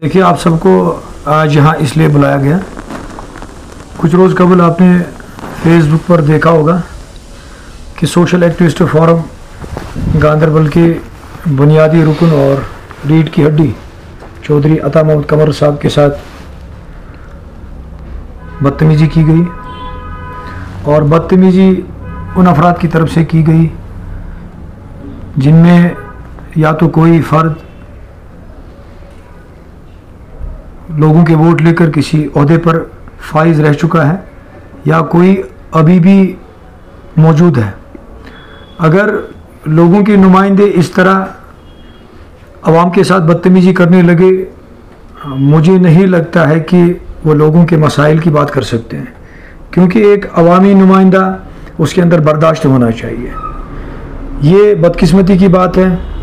देखिए, आप सबको आज यहाँ इसलिए बुलाया गया। कुछ रोज़ कबल आपने फेसबुक पर देखा होगा कि सोशल एक्टिविस्ट फोरम गांदरबल के बुनियादी रुकन और रीढ़ की हड्डी चौधरी अता मोहम्मद कमर साहब के साथ बदतमीज़ी की गई, और बदतमीज़ी उन अफराद की तरफ से की गई जिनमें या तो कोई फ़र्द लोगों के वोट लेकर किसी ओहदे पर फाइज रह चुका है या कोई अभी भी मौजूद है। अगर लोगों के नुमाइंदे इस तरह आवाम के साथ बदतमीज़ी करने लगे, मुझे नहीं लगता है कि वो लोगों के मसाइल की बात कर सकते हैं, क्योंकि एक अवामी नुमाइंदा उसके अंदर बर्दाश्त होना चाहिए। ये बदकिस्मती की बात है।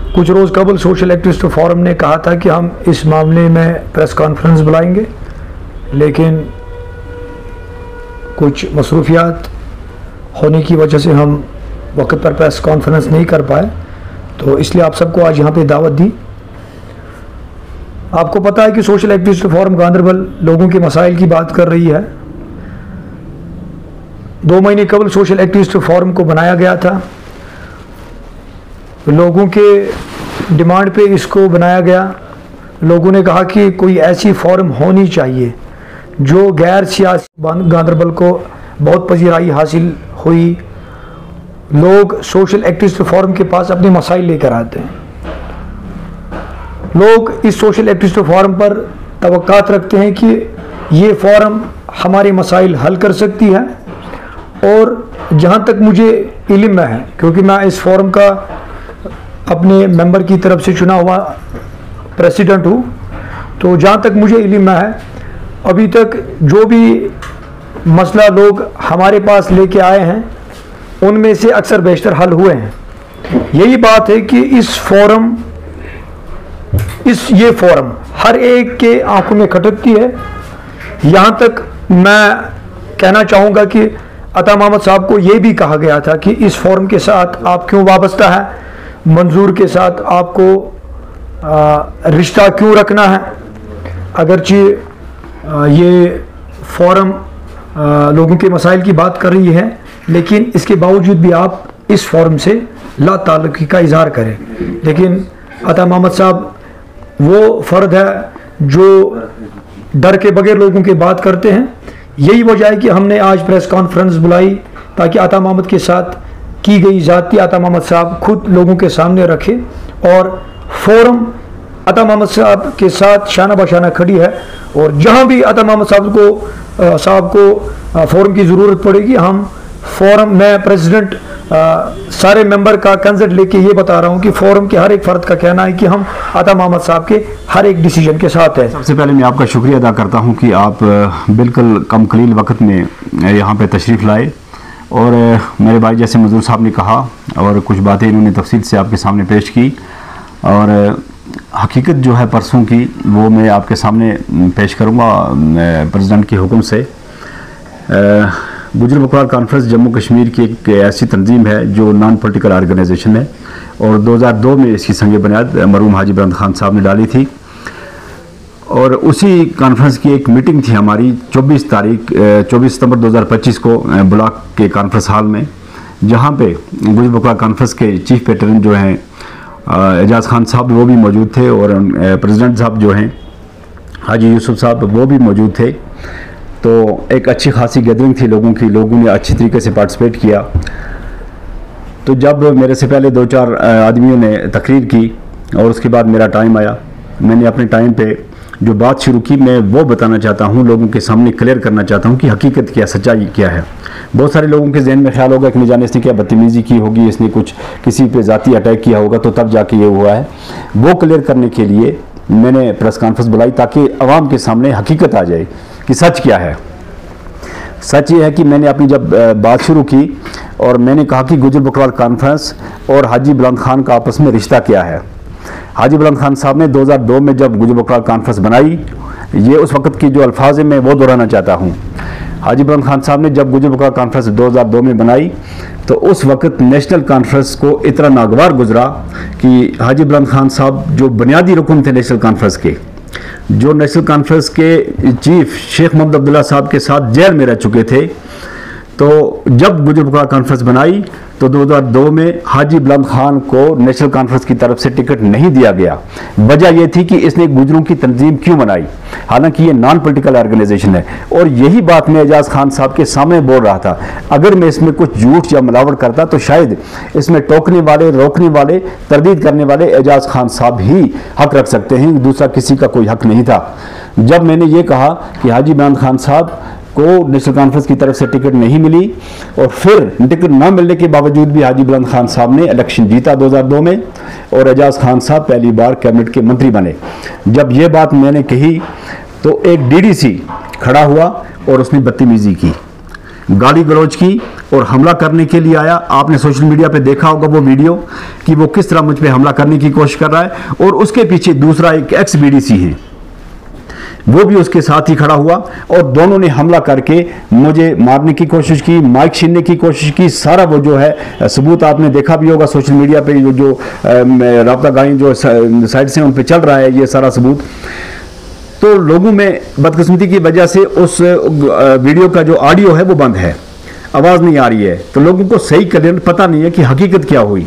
कुछ रोज़ कबल सोशल एक्टिविस्ट फोरम ने कहा था कि हम इस मामले में प्रेस कॉन्फ्रेंस बुलाएंगे, लेकिन कुछ मसरूफियात होने की वजह से हम वक्त पर प्रेस कॉन्फ्रेंस नहीं कर पाए, तो इसलिए आप सबको आज यहाँ पे दावत दी। आपको पता है कि सोशल एक्टिविस्ट फोरम गांदरबल लोगों के मसाइल की बात कर रही है। 2 महीने कबल सोशल एक्टिविस्ट फोरम को बनाया गया था। लोगों के डिमांड पे इसको बनाया गया। लोगों ने कहा कि कोई ऐसी फोरम होनी चाहिए जो गैर सियासी। गांदरबल को बहुत पजीराई हासिल हुई। लोग सोशल एक्टिविस्ट फोरम के पास अपने मसाइल लेकर आते हैं। लोग इस सोशल एक्टिविस्ट फोरम पर तवक्कात रखते हैं कि ये फोरम हमारे मसाइल हल कर सकती है, और जहाँ तक मुझे इल्म है, क्योंकि मैं इस फोरम का अपने मेंबर की तरफ से चुना हुआ प्रेसिडेंट हूँ, तो जहाँ तक मुझे इल्म है अभी तक जो भी मसला लोग हमारे पास लेके आए हैं उनमें से अक्सर बेशतर हल हुए हैं। यही बात है कि ये फोरम हर एक के आंखों में खटकती है। यहाँ तक मैं कहना चाहूँगा कि अता मोहम्मद साहब को ये भी कहा गया था कि इस फोरम के साथ आप क्यों वाबस्ता है, मंजूर के साथ आपको रिश्ता क्यों रखना है। अगरचे ये फोरम लोगों के मसाइल की बात कर रही है, लेकिन इसके बावजूद भी आप इस फोरम से ला ताल्लुकी का इजहार करें। लेकिन अता मोहम्मद साहब वो फ़र्द है जो डर के बगैर लोगों की बात करते हैं। यही वजह है कि हमने आज प्रेस कॉन्फ्रेंस बुलाई, ताकि अता मोहम्मद के साथ की गई ज़ाती अता मोहम्मद साहब खुद लोगों के सामने रखे, और फोरम अता मोहम्मद साहब के साथ शाना बशाना खड़ी है। और जहाँ भी अता मोहम्मद साहब को फोरम की ज़रूरत पड़ेगी, हम फोरम, मैं प्रेसिडेंट सारे मेंबर का कंसर्ट लेके ये बता रहा हूँ कि फोरम के हर एक फ़र्द का कहना है कि हम अता मोहम्मद साहब के हर एक डिसीजन के साथ है। सबसे पहले मैं आपका शुक्रिया अदा करता हूँ कि आप बिल्कुल कम कलील वक्त में यहाँ पे तशरीफ़ लाए, और मेरे भाई जैसे मजदूर साहब ने कहा और कुछ बातें इन्होंने तफसील से आपके सामने पेश की, और हकीकत जो है परसों की वो मैं आपके सामने पेश करूँगा प्रेसिडेंट के हुक्म से। गुजर बकरवाल कॉन्फ्रेंस जम्मू कश्मीर की एक ऐसी तंजीम है जो नॉन पॉलिटिकल ऑर्गेनाइजेशन है, और 2002 में इसकी संग बुनियाद मरहूम हाजी बुलंद खान साहब ने डाली थी। और उसी कॉन्फ्रेंस की एक मीटिंग थी हमारी 24 सितंबर 2025 को ब्लॉक के कॉन्फ्रेंस हॉल में, जहाँ पे गुजर बकरवाल कॉन्फ्रेंस के चीफ पैटर्न जो हैं एजाज़ खान साहब वो भी मौजूद थे, और प्रेसिडेंट साहब जो हैं हाजी यूसुफ साहब वो भी मौजूद थे। तो एक अच्छी खासी गैदरिंग थी लोगों की, लोगों ने अच्छी तरीके से पार्टिसिपेट किया। तो जब मेरे से पहले 2-4 आदमियों ने तकरीर की और उसके बाद मेरा टाइम आया, मैंने अपने टाइम पे जो बात शुरू की मैं वो बताना चाहता हूँ, लोगों के सामने क्लियर करना चाहता हूँ कि हकीकत क्या, सच्चाई क्या है। बहुत सारे लोगों के जहन में ख्याल होगा कि नहीं जाने इसने क्या बदतमीज़ी की होगी, इसने कुछ किसी पे ज़ाती अटैक किया होगा तो तब जाके ये हुआ है। वो क्लियर करने के लिए मैंने प्रेस कॉन्फ्रेंस बुलाई, ताकि आवाम के सामने हकीकत आ जाए कि सच क्या है। सच ये है कि मैंने अपनी जब बात शुरू की और मैंने कहा कि गुजर बकरवाल कॉन्फ्रेंस और हाजी बुलंद खान का आपस में रिश्ता क्या है। हाजी बुलंद खान साहब ने 2002 में जब गुजर बकरवाल कॉन्फ्रेंस बनाई, ये उस वक्त की जो अल्फाज है मैं वो दोहराना चाहता हूँ। हाजी बुलंद खान साहब ने जब गुजर बकरवाल कॉन्फ्रेंस 2002 में बनाई, तो उस वक्त नेशनल कॉन्फ्रेंस को इतना नागवार गुजरा कि हाजी बुलंद खान साहब जो बुनियादी रुकन थे नेशनल कॉन्फ्रेंस के, جو نیشنل کانفرنس کے چیف شیخ محمد عبداللہ صاحب کے ساتھ جیل میں رہ چکے تھے، تو جب گجر بکرواہ کانفرنس بنائی تو 2002 میں حاجی بلند خان کو نیشنل کانفرنس کی طرف سے ٹکٹ نہیں دیا گیا۔ وجہ یہ تھی کہ اس نے گجروں کی تنظیم کیوں بنائی، حالانکہ یہ نان پولیٹیکل آرگنائزیشن ہے۔ اور یہی بات میں اعجاز خان صاحب کے سامنے بول رہا تھا، اگر میں اس میں کچھ جھوٹ یا ملاوٹ کرتا تو شاید اس میں ٹوکنے والے، روکنے والے، تردید کرنے والے اعجاز خان صاحب ہی حق رکھ سکتے ہیں، دوسرا کسی کا کوئی حق نہیں تھا۔ جب میں نے یہ کہا کہ حاجی بلند خان صاحب کو نیشنل کانفرنس کی طرف سے ٹکٹ نہیں ملی، اور پھر ٹکٹ نہ ملنے کے باوجود بھی حاجی بلند خان صاحب نے الیکشن جیتا 2002 میں، اور اعجاز خان صاحب پہلی بار کیبنٹ کے منتری بنے۔ جب یہ بات میں نے کہی تو ایک DDC کھڑا ہوا اور اس نے بدتمیزی کی، گالی گلوچ کی اور حملہ کرنے کے لیے آیا۔ آپ نے سوشل میڈیا پہ دیکھا ہوگا وہ ویڈیو کہ وہ کس طرح مجھ پہ حملہ کرنے کی کوشش کر رہا ہے، اور اس کے پیچھے دوسرا ایک ایکس BDC ہے، وہ بھی اس کے ساتھ ہی کھڑا ہوا، اور دونوں نے حملہ کر کے مجھے مارنے کی کوشش کی، مائک چھیننے کی کوشش کی۔ سارا وہ جو ہے ثبوت آپ نے دیکھا بھی ہوگا سوشل میڈیا پہ، جو رابطہ گائیں جو سائٹ سے ان پہ چل رہا ہے یہ سارا ثبوت۔ تو لوگوں میں بدقسمتی کی وجہ سے اس ویڈیو کا جو آڈیو ہے وہ بند ہے، آواز نہیں آ رہی ہے، تو لوگوں کو صحیح کلیئر پتہ نہیں ہے کہ حقیقت کیا ہوئی۔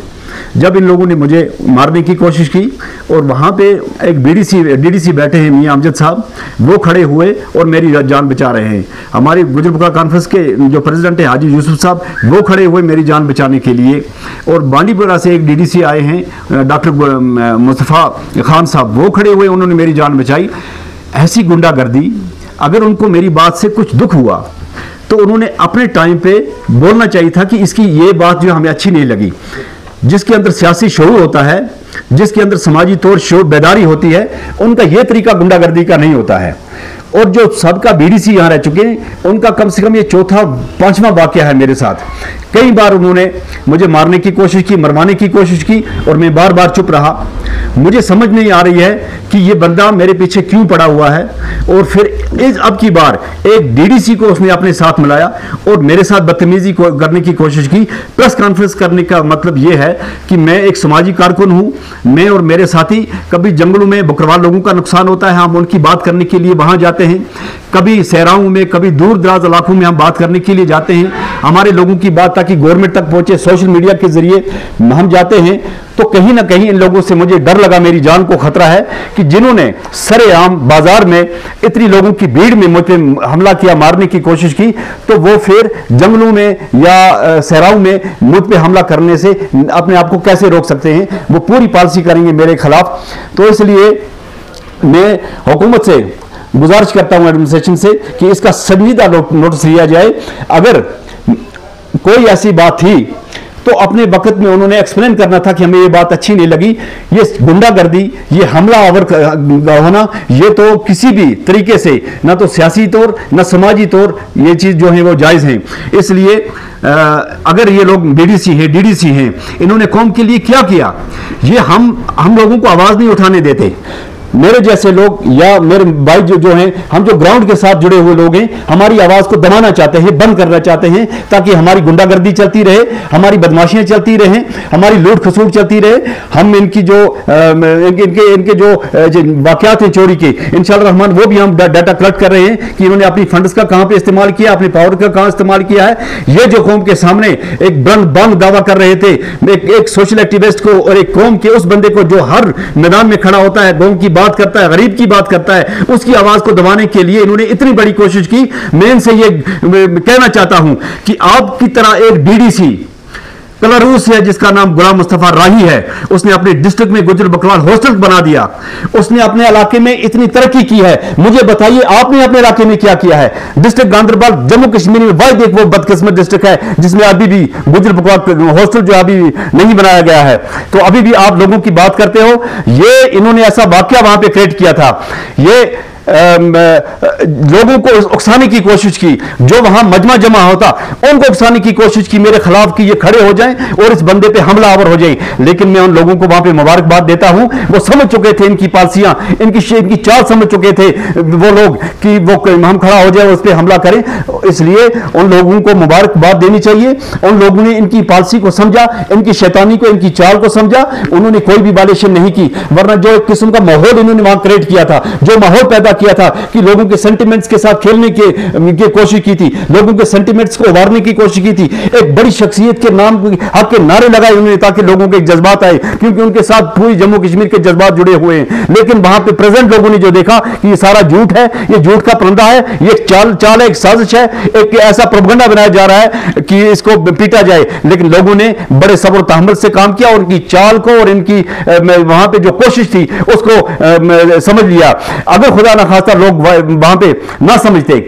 جب ان لوگوں نے مجھے مارنے کی کوشش کی، اور وہاں پہ ایک DDC بیٹھے ہیں میاں امجد صاحب، وہ کھڑے ہوئے اور میری جان بچا رہے ہیں۔ ہماری گجر بکرواہ کانفرنس کے جو پریزیڈنٹ ہیں حاجی یوسف صاحب، وہ کھڑے ہوئے میری جان بچانے کے لیے۔ اور بانڈی پورہ سے ایک DDC آئے ہیں ڈاکٹر مصطفیٰ خان صاحب، وہ کھڑے ہوئے، انہوں نے میری جان بچائی۔ ایسی گنڈا گردی، اگر ان کو میری بات سے کچھ دکھ ہوا تو انہوں نے اپنے ٹائم پہ بولنا چاہیے تھا کہ اس کی یہ بات جو ہمیں اچھی نہیں لگی۔ جس کے اندر سیاسی شعور ہوتا ہے، جس کے اندر سماجی طور شعور بیداری ہوتی ہے، ان کا یہ طریقہ گنڈا گردی کا نہیں ہوتا ہے۔ اور جو سب کا BDC یہاں رہ چکے ہیں، ان کا کم سے کم یہ چوتھا پانچواں واقعہ ہے میرے ساتھ۔ کئی بار انہوں نے مجھے مارنے کی کوشش کی، مروانے کی کوشش کی، اور میں بار بار چپ رہا۔ مجھے سمجھ نہیں آ رہی ہے کہ یہ بندہ میرے پیچھے کیوں پڑا ہوا ہے۔ اور پھر اب کی بار ایک DDC کو اس نے اپنے ساتھ ملایا اور میرے ساتھ بدتمیزی کرنے کی کوشش کی۔ پریس کانفرنس کرنے کا مطلب یہ ہے کہ میں ایک سماجی کارکن ہوں، میں اور میرے ساتھی کبھی جنگلوں میں بکروال لوگوں کا نقصان ہوتا ہے، ہم ان کی بات کرنے کے لیے وہاں جاتے ہیں، کبھی صحراؤں میں، کبھی دور دراز علاقوں میں ہم بات کرنے کے لیے جاتے ہیں، ہمارے لوگوں کی بات تاکہ گورنمنٹ تک پہنچے، سوشل میڈیا کے ذریعے ہم جاتے ہیں۔ تو کہیں نہ کہیں ان لوگوں سے مجھے ڈر لگا، میری جان کو خطرہ ہے کہ جنہوں نے سر عام بازار میں اتنی لوگوں کی بھیڑ میں مجھ پہ حملہ کیا، مارنے کی کوشش کی، تو وہ پھر جنگلوں میں یا صحراؤں میں مجھ پہ حملہ کرنے سے اپنے آپ کو کیسے روک سکتے ہیں؟ وہ پوری پالیسی کریں گے میرے خلاف۔ تو اس لیے میں حکومت سے گزارش کرتا ہوں، ایڈمنسٹریشن سے، کہ اس کا سنجیدہ نوٹس لیا جائے۔ اگر کوئی ایسی بات تھی تو اپنے وقت میں انہوں نے ایکسپلین کرنا تھا کہ ہمیں یہ بات اچھی نہیں لگی۔ یہ گنڈا گردی، یہ حملہ آور ہونا، یہ تو کسی بھی طریقے سے نہ تو سیاسی طور نہ سماجی طور یہ چیز جو ہیں وہ جائز ہیں۔ اس لیے اگر یہ لوگ BDC ہیں، DDC ہیں، انہوں نے قوم کے لیے کیا کیا؟ یہ ہم لوگوں کو آواز نہیں اٹھانے دیتے۔ میرے جیسے لوگ یا میرے بھائی جو ہیں، ہم جو گراؤنڈ کے ساتھ جڑے ہوئے لوگ ہیں، ہماری آواز کو دبانا چاہتے ہیں، بند کرنا چاہتے ہیں، تاکہ ہماری گنڈا گردی چلتی رہے، ہماری بدماشیاں چلتی رہیں، ہماری لوٹ کھسوٹ چلتی رہے۔ ہم ان کی جو واقعات ہیں چوری کے، انشاءاللہ الرحمن وہ بھی ہم ڈیٹا کلیکٹ کر رہے ہیں کہ انہوں نے اپنی فنڈز کا کہاں پہ استعمال کیا، اپنے پاور کا کہاں استعمال کیا ہے۔ یہ جو قوم کے سامنے ایک بند دعویٰ کر رہے تھے، ایک سوشل ایکٹیوسٹ کو اور ایک قوم کے اس بندے کو جو ہر میدان میں کھڑا ہوتا ہے، قوم کی بات کرتا ہے، غریب کی بات کرتا ہے، اس کی آواز کو دبانے کے لیے انہوں نے اتنی بڑی کوشش کی۔ میں ان سے یہ کہنا چاہتا ہوں کہ آپ کی طرح ایک DDC کلاروس ہے جس کا نام غلام مصطفیٰ راہی ہے، اس نے اپنے ڈسٹرکٹ میں گجر بکروال ہاسٹل بنا دیا، اس نے اپنے علاقے میں اتنی ترقی کی ہے۔ مجھے بتائیے آپ نے اپنے علاقے میں کیا کیا ہے؟ ڈسٹرکٹ گاندربل جموں کشمیر میں واحد ایک وہ بدقسمت ڈسٹرکٹ ہے جس میں ابھی بھی گجر بکروال ہاسٹل جو ابھی نہیں بنایا گیا ہے، تو ابھی بھی آپ لوگوں کی بات کرتے ہو۔ یہ انہوں نے ایسا واقعہ وہاں پہ کریٹ کیا تھا۔ یہ लोगों को उकसाने की कोशिश की, जो वहां मजमा जमा होता उनको उकसाने की कोशिश की मेरे खिलाफ कि ये खड़े हो जाएं और इस बंदे पे हमला आवर हो जाए। लेकिन मैं उन लोगों को वहां पे मुबारकबाद देता हूं, वो समझ चुके थे इनकी पॉलिसियां, इनकी चाल समझ चुके थे वो लोग कि वो हम खड़ा हो जाए उस पर हमला करें। इसलिए उन लोगों को मुबारकबाद देनी चाहिए। उन लोगों ने इनकी पॉलिसी को समझा, इनकी शैतानी को, इनकी चाल को समझा, उन्होंने कोई भी वायलेशन नहीं की। वरना जो एक किस्म का माहौल इन्होंने वहां क्रिएट किया था, जो माहौल पैदा किया था कि लोगों के सेंटिमेंट्स के साथ खेलने की कोशिश की थी, लोगों के सेंटिमेंट्स को उभारने की कोशिश की थी, एक बड़ी शख्सियत के नाम हक के नारे लगाए उन्होंने ताकि लोगों के जज्बात आए, क्योंकि उनके साथ पूरी जम्मू कश्मीर के जज्बात जुड़े हुए हैं। लेकिन वहां पे प्रेजेंट लोगों ने जो देखा कि ये सारा झूठ है, ये झूठ का परंदा है, ये चाल है, एक साजिश है, एक ऐसा प्रोपगंडा बनाया जा रहा है कि इसको पीटा जाए। लेकिन लोगों ने बड़े सब्र तहम्मुल से काम किया और उनकी चाल को और इनकी वहां पे जो कोशिश थी उसको समझ लिया। अगर खुदा ना खास्ता लोग वहां पे ना समझते,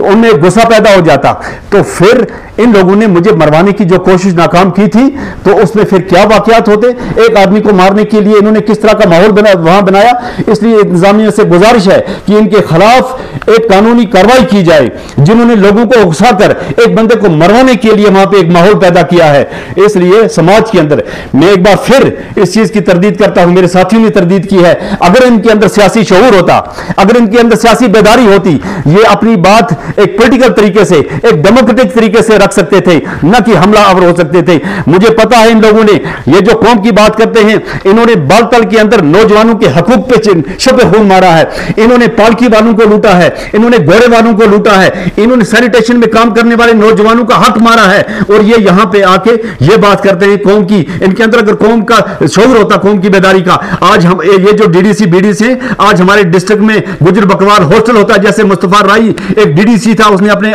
उनमें गुस्सा पैदा हो जाता, तो फिर इन लोगों ने मुझे मरवाने की जो कोशिश नाकाम की थी तो उसमें फिर क्या वाकयात होते। एक आदमी को मारने के लिए इन्होंने किस तरह का माहौल वहां बनाया। इसलिए इंतजामिया से गुजारिश है कि इनके खिलाफ एक कानूनी कार्रवाई की जाए, जिन्होंने लोगों को उकसाकर एक बंदे को मरवाने के लिए वहां पे एक माहौल पैदा किया है। इसलिए समाज के अंदर मैं एक बार फिर इस चीज की तरदीद करता हूं, मेरे साथियों ने तरदीद की है, अगर इनके अंदर सियासी शऊर होता, अगर इनके अंदर सियासी बेदारी होती, ये अपनी बात एक पॉलिटिकल तरीके से, एक डेमोक्रेटिक तरीके से रख सकते थे, न कि हमला आवर हो सकते थे। मुझे पता है इन लोगों ने ये जो कौम की बात करते हैं, इन्होंने बालतल के अंदर नौजवानों के हकूक पे शबे खून मारा है, इन्होंने पालकी वालों को लूटा है, इन्होंने घोड़े वालों को लूटा है, इन्होंने सैनिटेशन में काम करने वाले नौजवानों का हक मारा है। और ये यहां पे आके ये बात करते हैं कौम की। इनके अंदर अगर कौम का शऊर होता, कौम की बेदारी का, आज हम ये जो डीडीसी बीडीसी है, आज हमारे डिस्ट्रिक्ट में गुजर बकवाल हॉस्टल होता है। जैसे मुस्तफा राई एक डीडीसी था, उसने अपने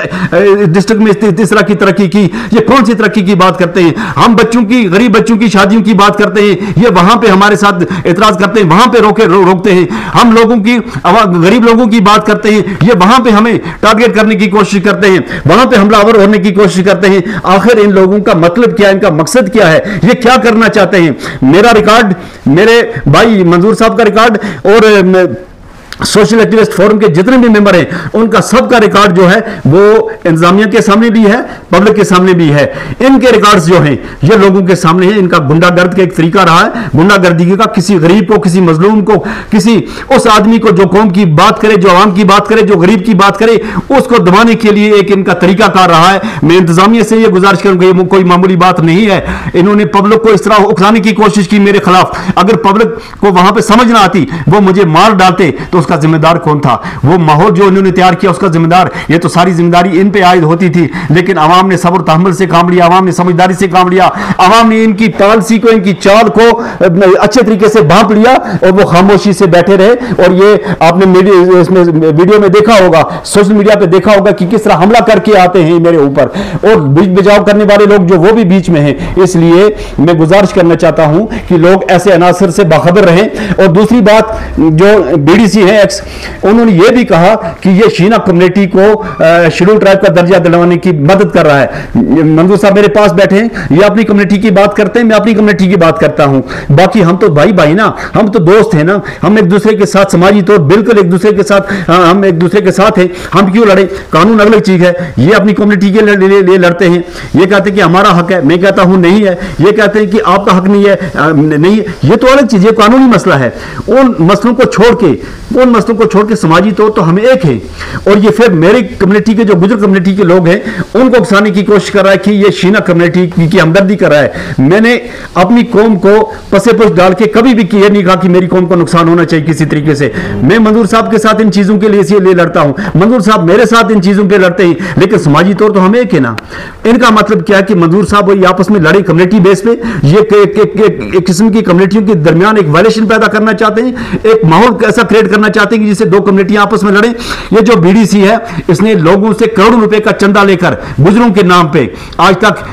डिस्ट्रिक्ट में इस तरह की तरक्की की। ये कौन सी तरक्की की बात करते हैं? हम बच्चों की, गरीब बच्चों की शादियों की बात करते हैं, ये वहां पे हमारे साथ एतराज करते हैं, वहां पे रोकते हैं। हम लोगों की, गरीब लोगों की बात करते हैं, ये वहां पे हमें टारगेट करने की कोशिश करते हैं, वहां पे हमलावर होने की कोशिश करते हैं। आखिर इन लोगों का मतलब क्या है, इनका मकसद क्या है, ये क्या करना चाहते हैं? मेरा रिकॉर्ड, मेरे भाई मंजूर साहब का रिकॉर्ड और सोशल एक्टिविस्ट फोरम के जितने भी मेंबर हैं, उनका सबका रिकॉर्ड जो है वो इंतजामिया के सामने भी है, पब्लिक के सामने भी है। इनके रिकॉर्ड्स जो हैं ये लोगों के सामने हैं। इनका गुंडागर्द का एक तरीका रहा है, गुंडागर्दी का, किसी गरीब को, किसी मजलूम को, किसी उस आदमी को जो कौम की बात करे, जो आवाम की बात करे, जो गरीब की बात करे, उसको दबाने के लिए एक इनका तरीका कार रहा है। मैं इंतजामिया से ये गुजारिश करूंगा, ये कोई मामूली बात नहीं है। इन्होंने पब्लिक को इस तरह उकसाने की कोशिश की मेरे खिलाफ। अगर पब्लिक को वहां पर समझ ना आती, वो मुझे मार डालते, तो उसका जिम्मेदार कौन था? वो माहौल जो इन्होंने तैयार किया उसका जिम्मेदार, ये तो सारी जिम्मेदारी इन पे आयद होती थी। लेकिन आवाम ने सब्र तहम्मुल से काम लिया, आवाम ने समझदारी से काम लिया, आवाम ने इनकी पॉलिसी को, इनकी चाल को अच्छे तरीके से भांप लिया और वो खामोशी से बैठे रहे। और ये आपने इसमें वीडियो में देखा होगा, सोशल मीडिया पे देखा होगा कि किस तरह हमला करके आते हैं मेरे ऊपर, और बीच बचाव करने वाले लोग जो वो भी बीच में हैं। इसलिए मैं गुजारिश करना चाहता हूं कि लोग ऐसे अनासर से बाखबर रहें। और दूसरी बात, जो बीडीसी है एक्स, उन्होंने ये भी कहा कि ये शीना कम्युनिटी को शेड्यूल ट्राइब का दर्जा दिलवाने की मदद कर रहा है। मंजूर साहब मेरे पास बैठे हैं, ये अपनी कम्युनिटी की बात करते हैं, मैं अपनी कम्युनिटी की बात करता हूं। बाकी हम तो भाई भाई ना, हम तो दोस्त हैं ना, हम एक दूसरे के साथ समाजी तौर बिल्कुल एक दूसरे के साथ, हम एक दूसरे के साथ हैं। हम क्यों लड़े? कानून अलग चीज है। ये अपनी कम्युनिटी के लिए लड़ते हैं, ये कहते हैं कि हमारा हक है, मैं कहता हूं नहीं है। ये कहते हैं कि आपका हक नहीं है, नहीं, ये तो अलग चीज है, कानूनी मसला है। उन मसलों को छोड़ के समाजी तौर तो हम एक हैं। और ये फिर मेरी कम्युनिटी के, जो गुजर कम्युनिटी के लोग हैं, उनको उकसाने की कोशिश कर रहा है कि ये शीना कम्युनिटी की हमदर्दी कर रहा है। मैंने अपनी कौम को पसे पुश डाल के कभी भी ये नहीं कहा कि मेरी कौम को नुकसान होना चाहिए किसी तरीके से। मैं मंजूर साहब के साथ इन चीजों के लिए लड़ता हूं, मंजूर साहब मेरे साथ इन चीजों पे लड़ते हैं, लेकिन समाजी तौर तो हम एक है ना। इनका मतलब क्या है कि मंजूर साहब वही आपस में लड़े कम्युनिटी बेस पे, ये एक किस्म की कम्युनिटियों के दरमियान एक वायलेशन पैदा करना चाहते हैं, एक माहौल ऐसा क्रिएट करना चाहते हैं कि जिससे दो कम्युनिटियां आपस में लड़े। ये जो बीडीसी है, इसने लोगों से करोड़ों रुपए का चंदा लेकर गुजरों के नाम पे आज तक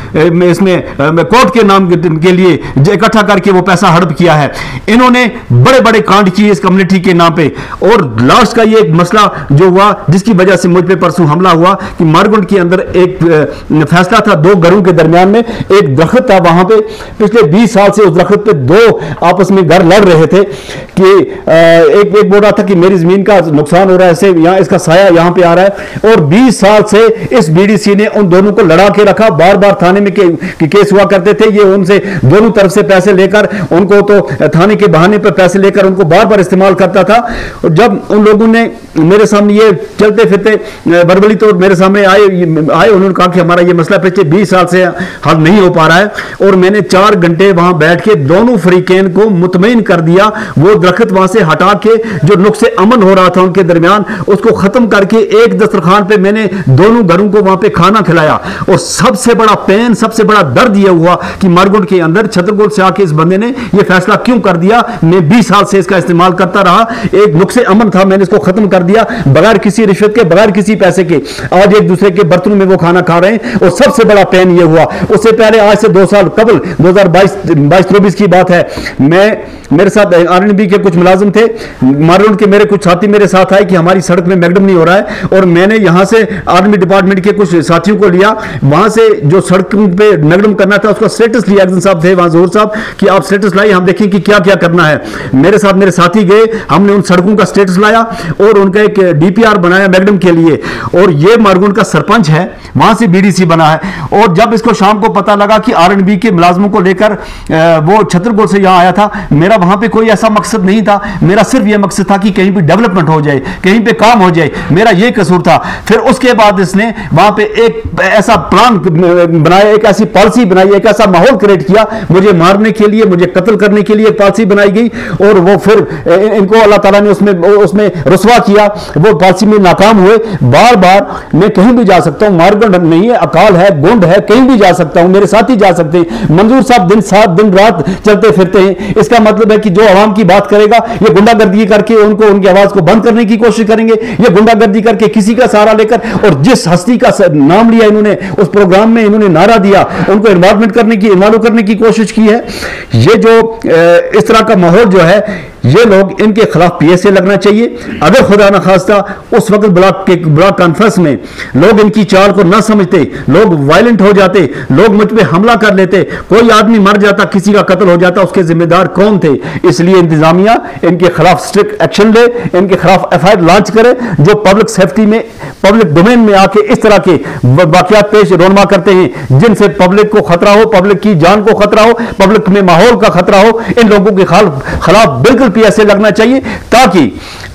इसमें कोर्ट के नाम के लिए इकट्ठा करके वो पैसा हड़प किया है। इन्होंने बड़े बड़े कांड किए इस कम्युनिटी के नाम पे। और लास्ट का ये एक मसला जो हुआ, जिसकी वजह से मुझ पे परसों हमला हुआ, कि मारगुंड के अंदर एक फैसला था, दो घरों के दरमियान में एक दरख्त था, वहां पे पिछले 20 साल से उस दरख्त पे दो आपस में घर लड़ रहे थे कि एक बोल रहा था कि मेरी ज़मीन का नुकसान हो रहा है, यहाँ इसका साया यहाँ पे आ रहा है। और 20 साल से इस बीडीसी ने उन दोनों को लड़ा के रखा, बार बार थाने में केस हुआ करते थे, ये उनसे दोनों तरफ से पैसे लेकर, उनको तो थाने के बहाने पर पैसे लेकर उनको बार बार इस्तेमाल करता था। और जब उन लोगों ने मेरे सामने ये चलते फिरते वर्बली तो मेरे सामने आए, उन्होंने कहा कि हमारा ये मसला पिछले 20 साल से हल नहीं हो पा रहा है, और मैंने 4 घंटे वहां बैठ के दोनों फरीकैन को मुतमईन कर दिया। वो दरख्त वहां से हटा के जो नुक्से अमन हो रहा था उनके दरमियान, उसको खत्म करके एक दस्तरखान पे मैंने दोनों घरों को वहां पे खाना खिलाया। और सबसे बड़ा पेन, सबसे बड़ा दर्द यह हुआ कि मारगुंड के अंदर छतरपुर से आके इस बंदे ने यह फैसला क्यों कर दिया। मैं 20 साल से इसका इस्तेमाल करता रहा, एक नुक्से अमन था, मैंने इसको खत्म कर दिया बगैर किसी रिश्वत के, बगैर किसी पैसे के। आज एक दूसरे के बर्तनों में वो खाना खा रहे हैं। और सबसे बड़ा पेन ये हुआ, उससे पहले आज से 2 साल कबल 2022-23 की बात है, मेरे साथ आरएनबी के कुछ मुलाजिम थे, मारगुंड के मेरे कुछ साथी मेरे साथ आए कि हमारी सड़क में मैगडम नहीं हो रहा है। और मैंने यहां से आर्मी डिपार्टमेंट के कुछ साथियों को लिया, वहां से जो सड़क पे मैगडम करना था उसका स्टेटस लिया। एक्शन साहब थे वहां, जोर साहब, कि आप स्टेटस लाइए, हम देखें कि क्या क्या करना है। मेरे साथ मेरे साथी गए, हमने उन सड़कों का स्टेटस लाया और उनका एक डीपीआर बनाया मैगडम के लिए। और ये मारगुंड का सरपंच है, वहां से बीडीसी बना है। और जब इसको शाम को पता लगा कि आरएनबी के मुलाजमों को लेकर वो छतरपुर से यहां आया था, मेरा वहां पे कोई ऐसा मकसद नहीं था, मेरा सिर्फ यह मकसद था कि कहीं पे डेवलपमेंट हो जाए, कहीं पे काम हो जाए, मेरा यह कसूर था। फिर उसके बाद इसने वहां पे एक ऐसा प्लान बनाया, एक ऐसी पॉलिसी बनाई, एक ऐसा माहौल क्रिएट किया, मुझे मारने के लिए, मुझे कत्ल करने के लिए एक पॉलिसी बनाई गई। और वो फिर इनको अल्लाह ताला ने उसमें रुसवा किया, वो पॉलिसी में नाकाम हुए। बार बार मैं कहीं भी जा सकता हूं, मारगुंड नहीं है, अकाल है, गुंड है, कहीं भी जा सकता हूं, मेरे साथ ही जा सकते हैं। मंजूर साहब दिन रात चलते फिरते हैं। इसका मतलब है कि जो आवाम की बात करेगा ये गुंडागर्दी करके उनको, उनकी आवाज को बंद करने की कोशिश करेंगे, ये गुंडागर्दी करके किसी का सहारा लेकर। और जिस हस्ती का नाम लिया इन्होंने उस प्रोग्राम में, इन्होंने नारा दिया, उनको इन्वॉल्व करने की कोशिश की है। ये जो इस तरह का माहौल जो है, ये लोग, इनके खिलाफ पीएसए लगना चाहिए। अगर खुदा न खास्ता उस वक्त ब्लॉक कॉन्फ्रेंस में लोग इनकी चाल को न समझते, लोग वायलेंट हो जाते, लोग मुझ पे हमला कर लेते, कोई आदमी मर जाता, किसी का कत्ल हो जाता, उसके जिम्मेदार कौन थे? इसलिए इंतजामिया इनके खिलाफ स्ट्रिक्ट एक्शन ले, इनके खिलाफ एफआईआर लॉन्च करे। जो पब्लिक सेफ्टी में, पब्लिक डोमेन में आके इस तरह के वाकयात पेश रोनमा करते हैं जिनसे पब्लिक को खतरा हो, पब्लिक की जान को खतरा हो, पब्लिक में माहौल का खतरा हो, इन लोगों के खिलाफ बिल्कुल पीएसए लगना चाहिए, ताकि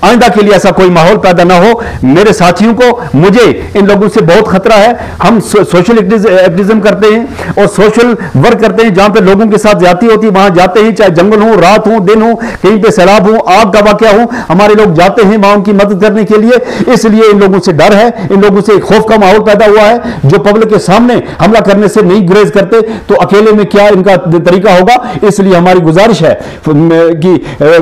आइंदा के लिए ऐसा कोई माहौल पैदा ना हो। मेरे साथियों को, मुझे इन लोगों से बहुत खतरा है। हम सोशल एक्टिविज्म करते हैं और सोशल वर्क करते हैं, जहां पे लोगों के साथ ज्यादती होती है वहां जाते हैं, चाहे जंगल हो, रात हो, दिन हो, कहीं पे सैलाब हो, आग का वाकया हो, हमारे लोग जाते हैं वहां उनकी मदद करने के लिए। इसलिए इन लोगों से डर है, इन लोगों से खौफ का माहौल पैदा हुआ है। जो पब्लिक के सामने हमला करने से नहीं गुरेज करते तो अकेले में क्या इनका तरीका होगा। इसलिए हमारी गुजारिश है कि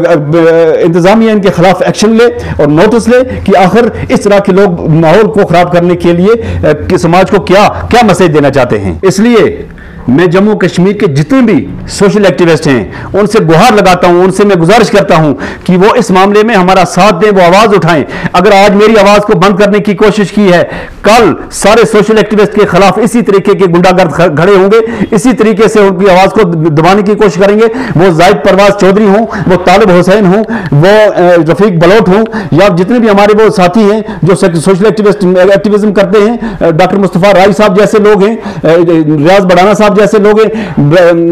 इंतजामिया इनके खिलाफ एक्शन ले और नोटिस ले कि आखिर इस तरह के लोग माहौल को खराब करने के लिए समाज को क्या मैसेज देना चाहते हैं। इसलिए मैं जम्मू कश्मीर के जितने भी सोशल एक्टिविस्ट हैं उनसे गुहार लगाता हूं, उनसे मैं गुजारिश करता हूं कि वो इस मामले में हमारा साथ दें, वो आवाज उठाएं। अगर आज मेरी आवाज को बंद करने की कोशिश की है, कल सारे सोशल एक्टिविस्ट के खिलाफ इसी तरीके के गुंडागर्द खड़े होंगे, इसी तरीके से उनकी आवाज को दबाने की कोशिश करेंगे। वो जाहिद परवाज चौधरी हों, वो तालिब हुसैन हों, वो रफीक बलोट हों, या जितने भी हमारे वो साथी हैं जो सोशल एक्टिविज्म करते हैं, डॉक्टर मुस्तफा राय साहब जैसे लोग हैं, रियाज बड़ाना साहब जैसे लोग हैं,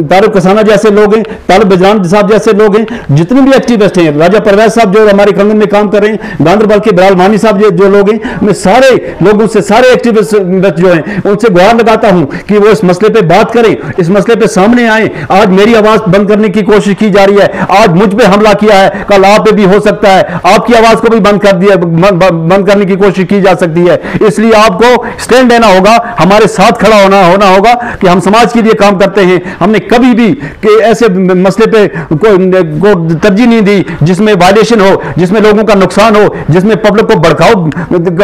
तारिक कसाना जैसे लोग हैं, तालिब बजरान साहब जैसे लोग हैं, जितने भी एक्टिविस्ट हैं, राजा परवेज साहब जो हमारे कंगन में काम कर रहे हैं, गांधरबल के बिलाल मानी साहब जो लोग हैं, मैं सारे लोगों से, सारे एक्टिविस्ट जो हैं उनसे गुहार लगाता हूं कि वो इस मसले पे बात करें, इस मसले पे सामने आए। आज मेरी आवाज बंद करने की कोशिश की जा रही है, आज मुझ पे हमला किया है, कल आप पे भी हो सकता है, आपकी आवाज को भी बंद करने की कोशिश की जा सकती है। इसलिए आपको स्टैंड लेना होगा, हमारे साथ खड़ा होना होगा कि हम समाज के लिए काम करते हैं। हमने कभी भी कि ऐसे मसले पे को तरजीह नहीं दी जिसमें वायलेशन हो, जिसमें लोगों का नुकसान हो, जिसमें पब्लिक को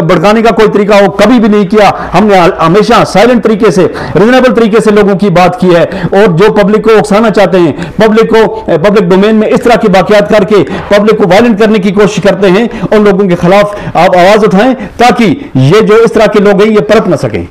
भड़काने का कोई तरीका हो, कभी भी नहीं किया। हमने हमेशा साइलेंट तरीके से, रीजनेबल तरीके से लोगों की बात की है। और जो पब्लिक को उकसाना चाहते हैं, पब्लिक डोमेन में इस तरह की वाकयात करके पब्लिक को वायलेंट करने की कोशिश करते हैं, उन लोगों के खिलाफ आप आवाज उठाएं ताकि ये जो इस तरह के लोग हैं ये पनप न सकें।